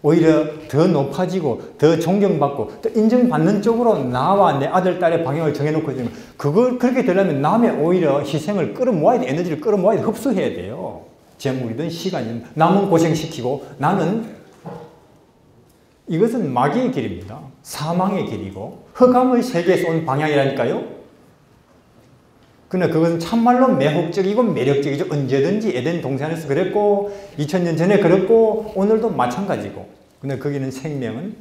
S2: 오히려 더 높아지고 더 존경받고 더 인정받는 쪽으로 나와 내 아들, 딸의 방향을 정해놓고 있지만 그걸 그렇게 되려면 남의 오히려 희생을 끌어모아야 돼. 에너지를 끌어모아야 돼. 흡수해야 돼요. 재물이든 시간이든 남은 고생시키고 나는 이것은 마귀의 길입니다. 사망의 길이고 흑암의 세계에서 온 방향이라니까요. 그러나 그것은 참말로 매혹적이고 매력적이죠. 언제든지 에덴 동산에서 그랬고 2000년 전에 그랬고 오늘도 마찬가지고. 근데 거기는 생명은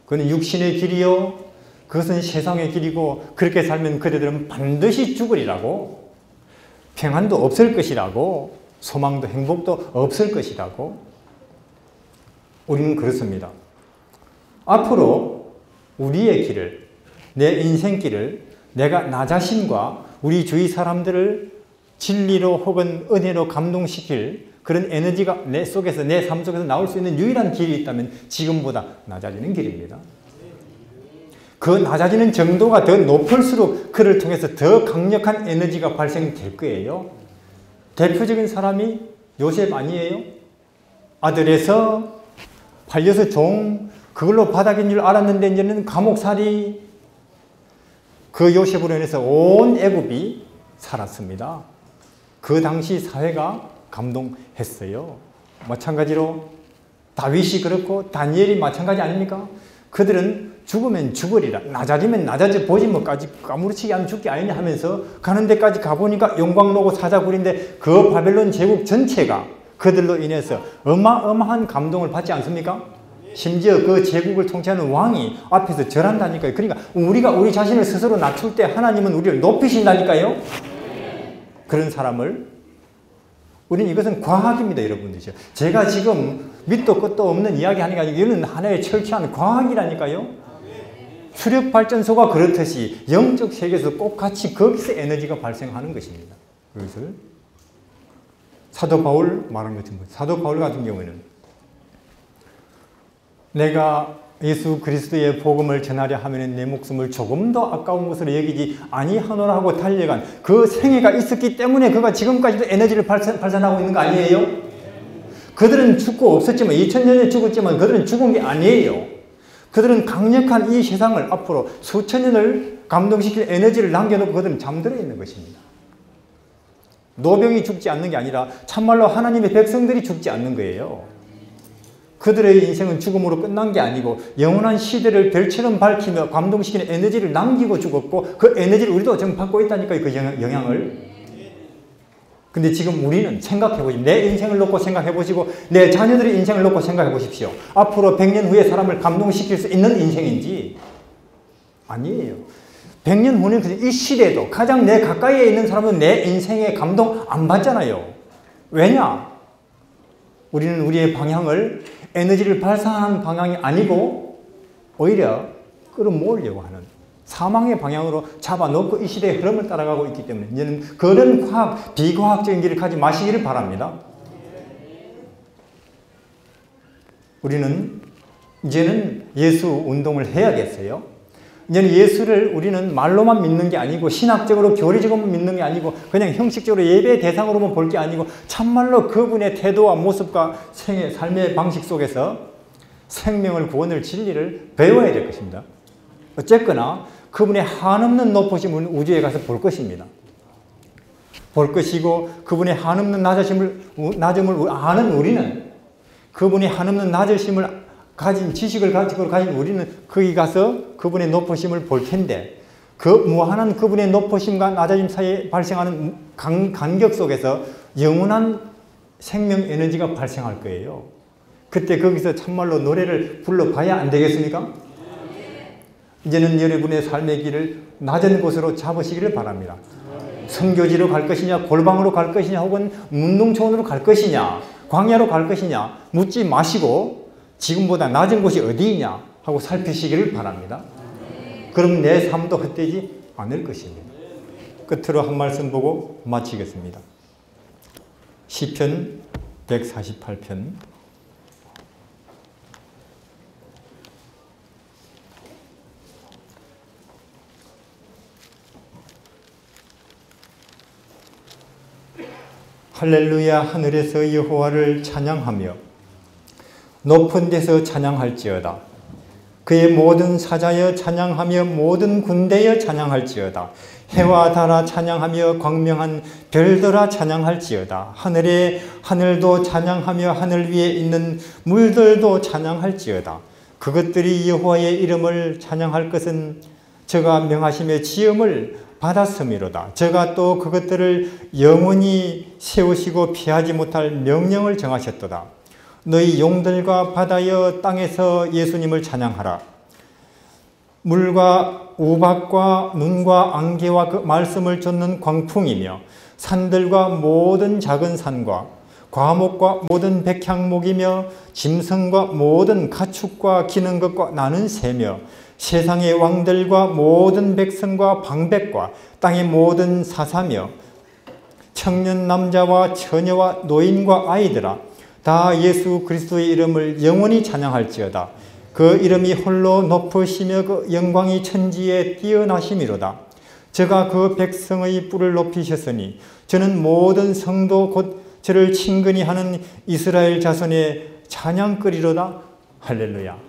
S2: 그는 육신의 길이요. 그것은 세상의 길이고 그렇게 살면 그대들은 반드시 죽으리라고. 평안도 없을 것이라고. 소망도 행복도 없을 것이라고. 우리는 그렇습니다. 앞으로 우리의 길을, 내 인생길을 내가 나 자신과 우리 주위 사람들을 진리로 혹은 은혜로 감동시킬 그런 에너지가 내 속에서, 내 삶 속에서 나올 수 있는 유일한 길이 있다면 지금보다 낮아지는 길입니다. 그 낮아지는 정도가 더 높을수록 그를 통해서 더 강력한 에너지가 발생될 거예요. 대표적인 사람이 요셉 아니에요? 아들에서 팔려서 종, 그걸로 바닥인 줄 알았는데 이제는 감옥살이. 그 요셉으로 인해서 온 애굽이 살았습니다. 그 당시 사회가 감동했어요. 마찬가지로 다윗이 그렇고 다니엘이 마찬가지 아닙니까? 그들은 죽으면 죽으리라. 낮아지면 낮아져 보지 뭐까지 아무렇지 않은 죽기 아니냐 하면서 가는 데까지 가보니까 영광로고 사자굴인데 그 바벨론 제국 전체가 그들로 인해서 어마어마한 감동을 받지 않습니까? 심지어 그 제국을 통치하는 왕이 앞에서 절한다니까요. 그러니까 우리가 우리 자신을 스스로 낮출 때 하나님은 우리를 높이신다니까요. 그런 사람을 우리는 이것은 과학입니다. 여러분들이죠. 제가 지금 밑도 끝도 없는 이야기 하는 게 아니고 이거는 하나의 철저한 과학이라니까요. 수력발전소가 그렇듯이 영적 세계에서 꼭 같이 거기서 에너지가 발생하는 것입니다. 그것을 사도 바울 말한 것처럼 사도 바울 같은 경우에는 내가 예수 그리스도의 복음을 전하려 하면 내 목숨을 조금 더 아까운 것으로 여기지 아니하노라 하고 달려간 그 생애가 있었기 때문에 그가 지금까지도 에너지를 발산하고 있는 거 아니에요? 그들은 죽고 없었지만 2000년에 죽었지만 그들은 죽은 게 아니에요. 그들은 강력한 이 세상을 앞으로 수천 년을 감동시킬 에너지를 남겨놓고 그들은 잠들어 있는 것입니다. 노병이 죽지 않는 게 아니라 참말로 하나님의 백성들이 죽지 않는 거예요. 그들의 인생은 죽음으로 끝난 게 아니고 영원한 시대를 별처럼 밝히며 감동시키는 에너지를 남기고 죽었고 그 에너지를 우리도 지금 받고 있다니까요. 그 영향을. 근데 지금 우리는 생각해보십시오. 내 인생을 놓고 생각해보시고 내 자녀들의 인생을 놓고 생각해보십시오. 앞으로 100년 후에 사람을 감동시킬 수 있는 인생인지 아니에요. 100년 후는 이 시대에도 가장 내 가까이에 있는 사람은 내 인생에 감동 안 받잖아요. 왜냐? 우리는 우리의 방향을 에너지를 발산하는 방향이 아니고 오히려 끌어모으려고 하는 사망의 방향으로 잡아놓고 이 시대의 흐름을 따라가고 있기 때문에 이제는 그런 비과학적인 길을 가지 마시기를 바랍니다. 우리는 이제는 예수 운동을 해야겠어요. 이제는 예수를 우리는 말로만 믿는 게 아니고 신학적으로 교리적으로만 믿는 게 아니고 그냥 형식적으로 예배의 대상으로만 볼 게 아니고 참말로 그분의 태도와 모습과 삶의 방식 속에서 생명을 구원을 진리를 배워야 될 것입니다. 어쨌거나 그분의 한없는 높으심을 우주에 가서 볼 것입니다. 볼 것이고 그분의 한없는 낮음을 아는 우리는 그분이 한없는 낮으심을 가진 지식을 가지고 가진 우리는 거기 가서 그분의 높으심을 볼 텐데 그 무한한 그분의 높으심과 낮아짐 사이에 발생하는 간격 속에서 영원한 생명 에너지가 발생할 거예요. 그때 거기서 참말로 노래를 불러봐야 안 되겠습니까? 이제는 여러분의 삶의 길을 낮은 곳으로 잡으시기를 바랍니다. 선교지로 갈 것이냐, 골방으로 갈 것이냐, 혹은 문농촌으로 갈 것이냐, 광야로 갈 것이냐 묻지 마시고 지금보다 낮은 곳이 어디이냐 하고 살피시기를 바랍니다. 그럼 내 삶도 헛되지 않을 것입니다. 끝으로 한 말씀 보고 마치겠습니다. 시편 148편 할렐루야. 하늘에서 여호와를 찬양하며 높은 데서 찬양할지어다. 그의 모든 사자여 찬양하며 모든 군대여 찬양할지어다. 해와 달아 찬양하며 광명한 별들아 찬양할지어다. 하늘도 찬양하며 하늘 위에 있는 물들도 찬양할지어다. 그것들이 여호와의 이름을 찬양할 것은 저가 명하심의 지음을 받았음이로다. 저가 또 그것들을 영원히 세우시고 피하지 못할 명령을 정하셨도다. 너희 용들과 바다여 땅에서 예수님을 찬양하라. 물과 우박과 눈과 안개와 그 말씀을 쫓는 광풍이며 산들과 모든 작은 산과 과목과 모든 백향목이며 짐승과 모든 가축과 기는 것과 나는 새며 세상의 왕들과 모든 백성과 방백과 땅의 모든 사사며 청년 남자와 처녀와 노인과 아이들아 다 예수 그리스도의 이름을 영원히 찬양할지어다. 그 이름이 홀로 높으시며 그 영광이 천지에 뛰어나심이로다. 저가 그 백성의 뿔을 높이셨으니 저는 모든 성도 곧 저를 친근히 하는 이스라엘 자손의 찬양거리로다. 할렐루야.